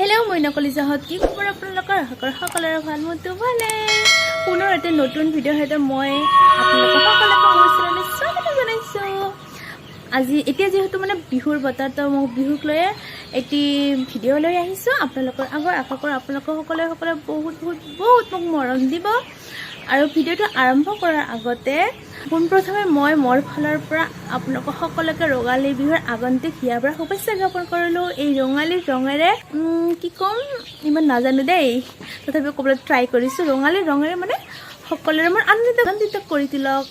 hello मैं नकली जहाज की खबर আপোনালোকৰ সকলোৰে ভাল মতো ভালে পুনৰ এটা নতুন ভিডিও হেতে মই আপোনালোকৰ সকলোকে মোৰ চেনেললৈ স্বাগত জনাইছো আজি এতিয়া যেহেতু মানে বিহুৰ বতৰ তো মই বিহুক লৈ এটি ভিডিও লৈ আহিছো আপোনালোকৰ আগৰ আশা কৰোঁ আপোনালোকৰ সকলোৱে বহুত মোক মৰম দিব আৰু ভিডিওটো আৰম্ভ কৰাৰ আগতে পোনপ্ৰথমে মই মোৰ ফালৰ পৰা আপোনালোকৰ সকলোকে ৰঙালী বিহুৰ আগন্তুক হিয়াৰ পৰা শুভেচ্ছা জ্ঞাপন কৰিলোঁ এই ৰঙালীৰ ৰঙেৰে কি কম ইমান নাজানো দেই তথাপিও ক'বলৈ ট্ৰাই কৰিছোঁ ৰঙালীৰ ৰঙেৰে মানে সকলোৰে মোৰ আনন্দিত কৰি তোলক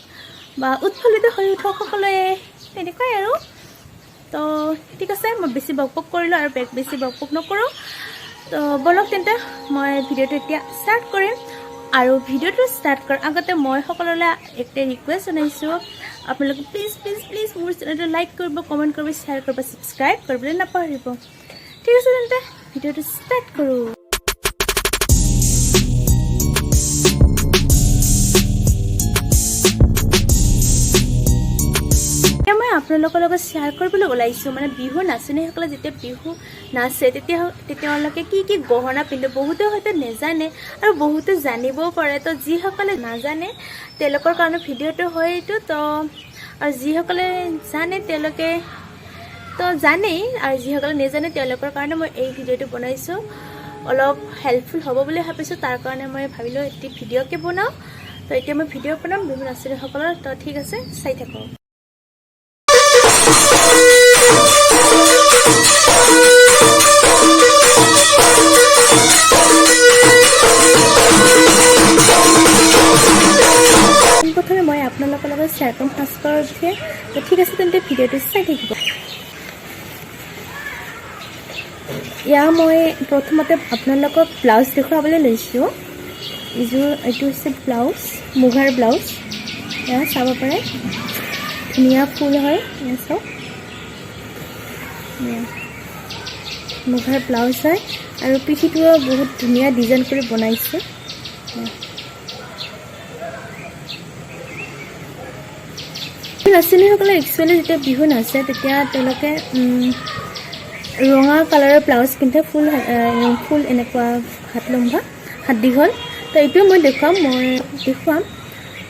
বা উৎফুল্লিত হৈ উঠক সকলোৱে তেনেকুৱাই আৰু তো ঠিক আছে মই বেছি বকবক কৰিলোঁ আৰু বেছি বকবক নকৰোঁ তো বলক তেন্তে মই ভিডিওটো এতিয়া ষ্টাৰ্ট কৰিম আৰু ভিডিওটো ষ্টাৰ্ট কৰাৰ আগতে মই সকলোলৈ একটা ৰিকুৱেষ্ট জনাইছোঁ আপোনালোকে প্লিজ মোৰ চেনেলটো লাইক কৰিব কমেণ্ট কৰিব শ্বেয়াৰ কৰিব ছাবস্ক্ৰাইব কৰিবলৈ নাপাহৰিব ঠিক আছে তেন্তে ভিডিওটো ষ্টাৰ্ট কৰোঁ মই আপোনালোকৰ লগত শ্বেয়াৰ কৰিবলৈ ওলাইছোঁ মানে বিহু নাচনীসকলে যেতিয়া বিহু নাচে তেতিয়ালৈকে কি গহনা পিন্ধে বহুতে হয়তো নাজানে আৰু বহুতে জানিবও পাৰে তো যিসকলে নাজানে তেওঁলোকৰ কাৰণে ভিডিঅ'টো হয় এইটো তো আৰু যিসকলে জানে তেওঁলোকে তো জানেই আৰু যিসকলে নাজানে তেওঁলোকৰ কাৰণে মই এই ভিডিঅ'টো বনাইছোঁ অলপ হেল্পফুল হ'ব বুলি ভাবিছোঁ তাৰ কাৰণে মই ভাবিলোঁ এটি ভিডিঅ'কে বনাওঁ তো এতিয়া মই ভিডিঅ' বনাম বিহু নাচনীসকলৰ তো ঠিক আছে চাই থাকক প্ৰথমে মই আপোনালোকৰ লগত শ্বেয়াৰ কৰিম সাজপাৰৰ বিষয়ে তো ঠিক আছে তেন্তে ভিডিঅ'টো চাই থাকিব ইয়াৰ মই প্ৰথমতে আপোনালোকক ব্লাউজ দেখুৱাবলৈ লৈছোঁ এইটো হৈছে ব্লাউজ মুগাৰ ব্লাউজ এয়া চাব পাৰে ধুনীয়া ফুল হয় চাওক মুগাৰ ব্লাউজ হয় আৰু পিঠিটোও বহুত ধুনীয়া ডিজাইন কৰি বনাইছে নাচনীসকলে একচুৱেলি যেতিয়া বিহু নাচে তেতিয়া তেওঁলোকে ৰঙা কালাৰৰ ব্লাউজ পিন্ধে ফুল এনেকুৱা হাত লম্বা হাত দীঘল তো এইটোও মই দেখুৱাম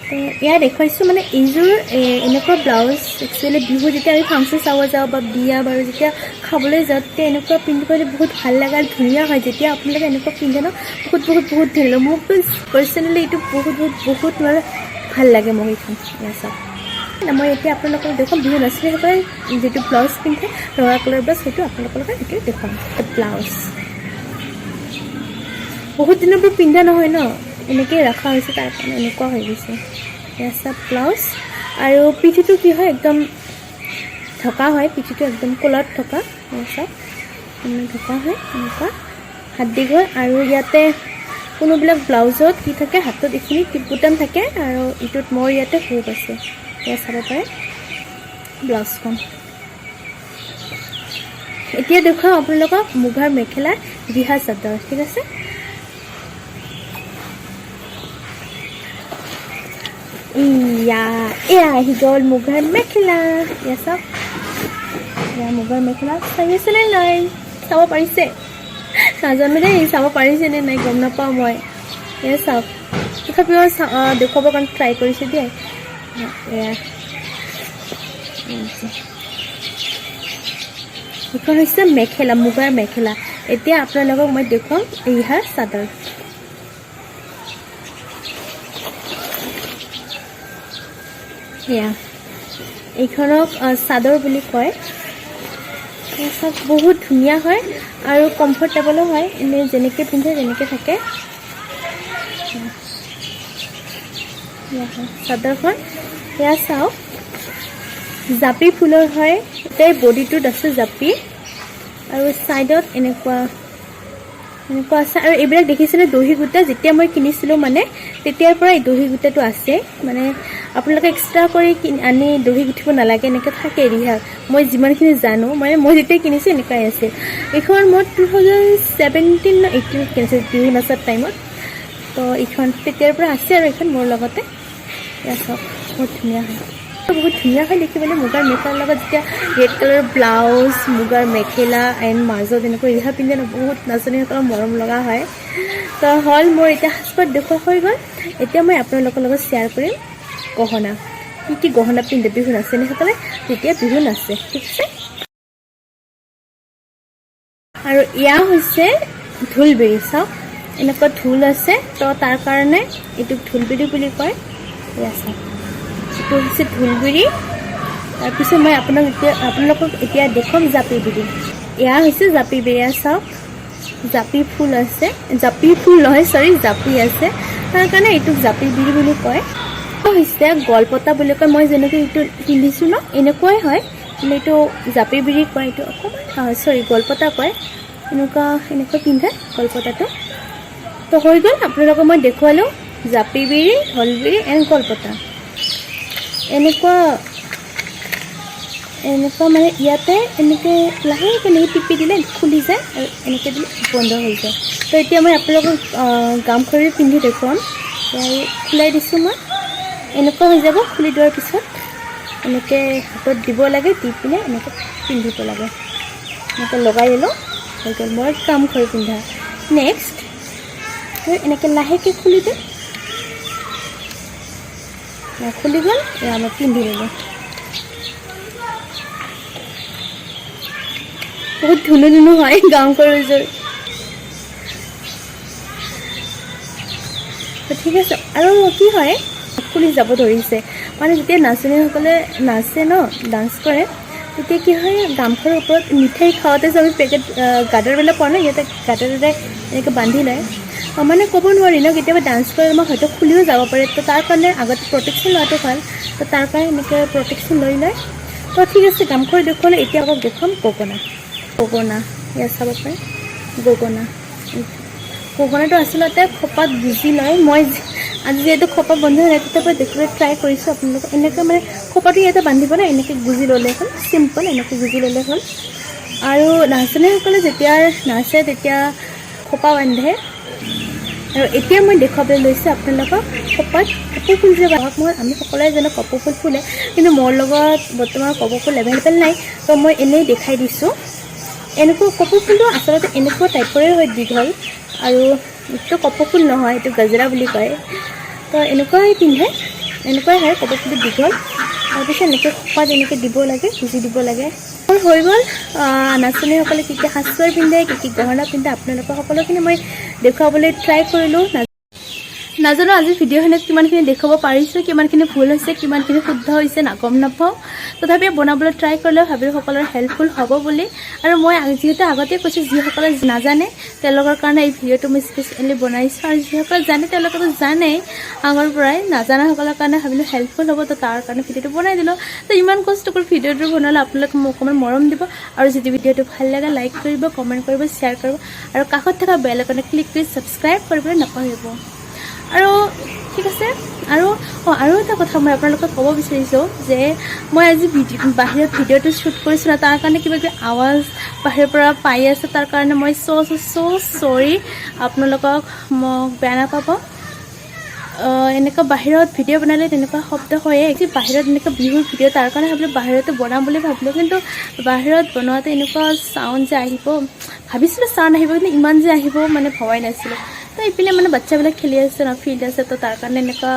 তো এয়া দেখুৱাইছোঁ মানে এইযোৰ এনেকুৱা ব্লাউজ একচুৱেলি বিহু যেতিয়া আমি ফাংচন চাব যাওঁ বা বিয়া বাৰু যেতিয়া খাবলৈ যাওঁ তেতিয়া এনেকুৱা পিন্ধিবলৈ বহুত ভাল লাগে আৰু ধুনীয়া হয় যেতিয়া আপোনালোকে এনেকুৱা পিন্ধে ন বহুত ধুনীয়া মোকতো পাৰ্চনেলি এইটো বহুত মানে ভাল লাগে মোক এইখন চাওক মই এতিয়া আপোনালোকক দেখুৱাম বিহু নাচনীসকলে যিটো ব্লাউজ পিন্ধে ৰঙা কালাৰ ব্লাউজ সেইটো আপোনালোকৰ এইটো দেখুৱাম ব্লাউজ বহুত দিনৰ পৰা পিন্ধা নহয় ন এনেকৈ ৰখা হৈছে তাৰ কাৰণে এনেকুৱা হৈ গৈছে এয়া চব ব্লাউজ আৰু পিঠিটো কি হয় একদম ঢকা হয় পিঠিটো একদম কলাৰত থকা চব ঢকা হয় এনেকুৱা হাত দীঘল আৰু ইয়াতে কোনোবিলাক ব্লাউজত কি থাকে হাতত এইখিনি টিপ বুটাম থাকে আৰু ইটোত মোৰ ইয়াতে হুক আছে এয়া চাব পাৰে ব্লাউজখন এতিয়া দেখুৱাম আপোনালোকক মুগাৰ মেখেলা ৰিহা চাদৰ ঠিক আছে এয়া আহি গ'ল মুগাৰ মেখেলা এয়া চাওক এয়া মুগাৰ মেখেলা চাই আছেনে নাই চাব পাৰিছে নাজানো দেই চাব পাৰিছেনে নাই গম নাপাওঁ মই এয়া চাওক তথাপিও দেখুৱাবৰ কাৰণে ট্ৰাই কৰিছোঁ দেই এয়া এইখন হৈছে মেখেলা মুগাৰ মেখেলা এতিয়া আপোনালোকক মই দেখুৱাম ৰিহা চাদৰ এয়া এইখনক চাদৰ বুলি কয় চব বহুত ধুনীয়া হয় আৰু কমফৰ্টেবলো হয় এনেই যেনেকৈ পিন্ধে তেনেকৈ থাকে চাদৰখন এয়া চাওক জাপি ফুলৰ হয় এই বডিটোত আছে জাপি আৰু ছাইডত এনেকুৱা আছে আৰু এইবিলাক দেখিছেনে দহি গোটা যেতিয়া মই কিনিছিলোঁ মানে তেতিয়াৰ পৰা এই দহি গোটাটো আছে মানে আপোনালোকে এক্সট্ৰা কৰি আনি দহি গুঠিব নালাগে এনেকৈ থাকে ৰিহা মই যিমানখিনি জানো মানে মই যেতিয়া কিনিছোঁ এনেকুৱাই আছিল এইখন মই 2017 নে 18 কিনিছিলোঁ বিহু নাচৰ টাইমত তো এইখন তেতিয়াৰ পৰা আছে আৰু এইখন মোৰ লগতে এয়া চাওক বহুত ধুনীয়া হয় বহুত ধুনীয়া হয় দেখিবলৈ মুগাৰ মেখেলাৰ লগত যেতিয়া ৰেড কালাৰ ব্লাউজ মুগাৰ মেখেলা এণ্ড মাজত এনেকৈ ৰিহা পিন্ধে বহুত নাচনীসকলৰ মৰম লগা হয় তো হ'ল মোৰ এতিয়া সাজপাৰ দেখুওৱা হৈ গ'ল এতিয়া মই আপোনালোকৰ লগত শ্বেয়াৰ কৰিম গহনা কি গহনা পিন্ধে বিহু নাচনীসকলে তেতিয়া বিহু নাচে ঠিক আছে আৰু ইয়া হৈছে ঢোলবিৰি চাওক এনেকুৱা ঢোল আছে তো তাৰ কাৰণে এইটো ঢোলবিৰি বুলি কয় ইয়া চাওক এইটো হৈছে ঢোলবিৰি তাৰপিছত মই আপোনালোকক এতিয়া দেখুৱাম জাপি বিৰি এয়া হৈছে জাপি বিৰি চাওক জাপি ফুল আছে জাপি ফুল নহয় চৰি জাপি আছে তাৰ কাৰণে এইটোক জাপি বিৰি বুলি কয় হৈছে গলপতা বুলি কয় মই যেনেকৈ এইটো পিন্ধিছোঁ ন এনেকুৱাই হয় কিন্তু এইটো জাপি বিৰি কয় এইটো অকণমান চৰি গলপতা কয় এনেকুৱা পিন্ধে গলপতাটো তো হৈ গ'ল আপোনালোকক মই দেখুৱালোঁ জাপি বিৰি ঢোলবিৰি এণ্ড গলপতা এনেকুৱা মানে ইয়াতে এনেকৈ লাহেকৈ টিপি দিলে খুলি যায় আৰু এনেকৈ দিলে বন্ধ হৈ যায় তো এতিয়া মই আপোনালোকক গামখাৰু পিন্ধি দেখুৱাম খোলাই দিছোঁ মই এনেকুৱা হৈ যাব খুলি দিয়াৰ পিছত এনেকৈ হাতত দিব লাগে দি পিনে এনেকৈ পিন্ধিব লাগে এনেকৈ লগাই দিলোঁ হৈ গ'ল মই গামখাৰু পিন্ধা নেক্সট এনেকৈ লাহেকৈ খুলি দিম খুলি গ'ল এয়া মই পিন্ধি ল'লোঁ বহুত ধুনু হয় গামখাৰুযোৰ ঠিক আছে আৰু কি হয় খুলি যাব ধৰিছে মানে যেতিয়া নাচনীসকলে নাচে ন ডান্স কৰে তেতিয়া কি হয় গামখাৰুৰ ওপৰত মিঠাই খাওঁতে যে আমি পেকেট গাঁতৰবিলাক পোৱা নাই ইয়াতে গাঁতৰে এনেকৈ বান্ধি লয় মানে ক'ব নোৱাৰি ন কেতিয়াবা ডান্স কৰে আমাক হয়তো খুলিও যাব পাৰে তো তাৰ কাৰণে আগতে প্ৰটেকশ্যন লোৱাটো ভাল তো তাৰ কাৰণে এনেকৈ প্ৰটেকশ্যন লৈ লয় তো ঠিক আছে গামখাৰু দেখুৱালে এতিয়া আকৌ দেখুৱাম গগনা ইয়াত চাব পাৰে গগনাটো আচলতে খোপাত গুজি লয় মই আজি যিহেতু খোপা বন্ধ হৈ নাই তেতিয়াৰ পৰা দেখিবলৈ ট্ৰাই কৰিছোঁ আপোনালোকক এনেকৈ মানে খোপাটো ইয়াতে বান্ধিব নাই এনেকৈ গুজি ল'লে হ'ল চিম্পল এনেকৈ গুজি ল'লে হ'ল আৰু নাচনীসকলে যেতিয়া নাচে তেতিয়া খোপা বান্ধে আৰু এতিয়া মই দেখুৱাবলৈ লৈছোঁ আপোনালোকক খোপাত কপৌ ফুল যে মই আমি সকলোৱে জানো কপৌ ফুল ফুলে কিন্তু মোৰ লগত বৰ্তমান কপৌ ফুল এভেইলেবল নাই তো মই এনেই দেখাই দিছোঁ এনেকুৱা কপৌ ফুলটো আচলতে এনেকুৱা টাইপৰে হয় দীঘল আৰু এইটো কপৌ ফুল নহয় এইটো গজৰা বুলি কয় তো এনেকুৱাই পিন্ধে এনেকুৱাই হয় কপৌ ফুলটো দীঘল তাৰপিছত এনেকৈ খোপাত এনেকৈ দিব লাগে গুজি দিব লাগে হৈ গ'ল নাচনীসকলে কি সাজপাৰ পিন্ধে কি গহনা পিন্ধে আপোনালোকৰ সকলোখিনি মই দেখুৱাবলৈ ট্ৰাই কৰিলোঁ নাজানো আজি ভিডিঅ'খনত কিমানখিনি দেখুৱাব পাৰিছোঁ কিমানখিনি ভুল হৈছে কিমানখিনি শুদ্ধ হৈছে গম নাপাওঁ তথাপিও বনাবলৈ ট্ৰাই কৰিলেও ভাবিলোঁ সকলোৰে হেল্পফুল হ'ব বুলি আৰু মই যিহেতু আগতে কৈছোঁ যিসকলে নাজানে তেওঁলোকৰ কাৰণে এই ভিডিঅ'টো মই স্পেচিয়েলি বনাইছোঁ আৰু যিসকলে জানে তেওঁলোকেতো জানেই আগৰ পৰাই নাজানাসকলৰ কাৰণে ভাবিলোঁ হেল্পফুল হ'ব তো তাৰ কাৰণে ভিডিঅ'টো বনাই দিলোঁ তো ইমান কষ্ট কৰি ভিডিঅ'টো বনালে আপোনালোকে মোক অকণমান মৰম দিব আৰু যদি ভিডিঅ'টো ভাল লাগে লাইক কৰিব কমেণ্ট কৰিব শ্বেয়াৰ কৰিব আৰু কাষত থকা বেল আইকনত ক্লিক কৰি ছাবস্ক্ৰাইব কৰিবলৈ নাপাহৰিব আৰু ঠিক আছে আৰু এটা কথা মই আপোনালোকক ক'ব বিচাৰিছোঁ যে মই আজি বাহিৰত ভিডিঅ'টো শ্বুট কৰিছোঁ না তাৰ কাৰণে কিবা কিবি আৱাজ বাহিৰৰ পৰা পাই আছে তাৰ কাৰণে মই চৰি আপোনালোকক মোক বেয়া নাপাব এনেকুৱা বাহিৰত ভিডিঅ' বনালে তেনেকুৱা শব্দ হয়ে বাহিৰত এনেকুৱা বিহুৰ ভিডিঅ' তাৰ কাৰণে ভাবিলোঁ বাহিৰতে বনাম বুলি ভাবিলোঁ কিন্তু বাহিৰত বনোৱাতে এনেকুৱা চাউণ্ড যে আহিব ভাবিছিলোঁ চাউণ্ড আহিব কিন্তু ইমান যে আহিব মানে ভবাই নাছিলোঁ তো এইপিনে মানে বাচ্চাবিলাক খেলি আছে ন ফিল্ড আছে তো তাৰ কাৰণে এনেকুৱা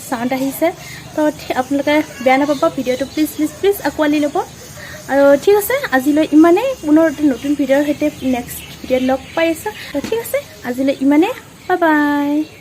চাউণ্ড আহিছে তো আপোনালোকে বেয়া নাপাব ভিডিঅ'টো প্লিজ আঁকোৱালি ল'ব আৰু ঠিক আছে আজিলৈ ইমানেই পুনৰ নতুন ভিডিঅ'ৰ সৈতে নেক্সট ভিডিঅ'ত লগ পাই আছোঁ তো ঠিক আছে আজিলৈ ইমানেই বাই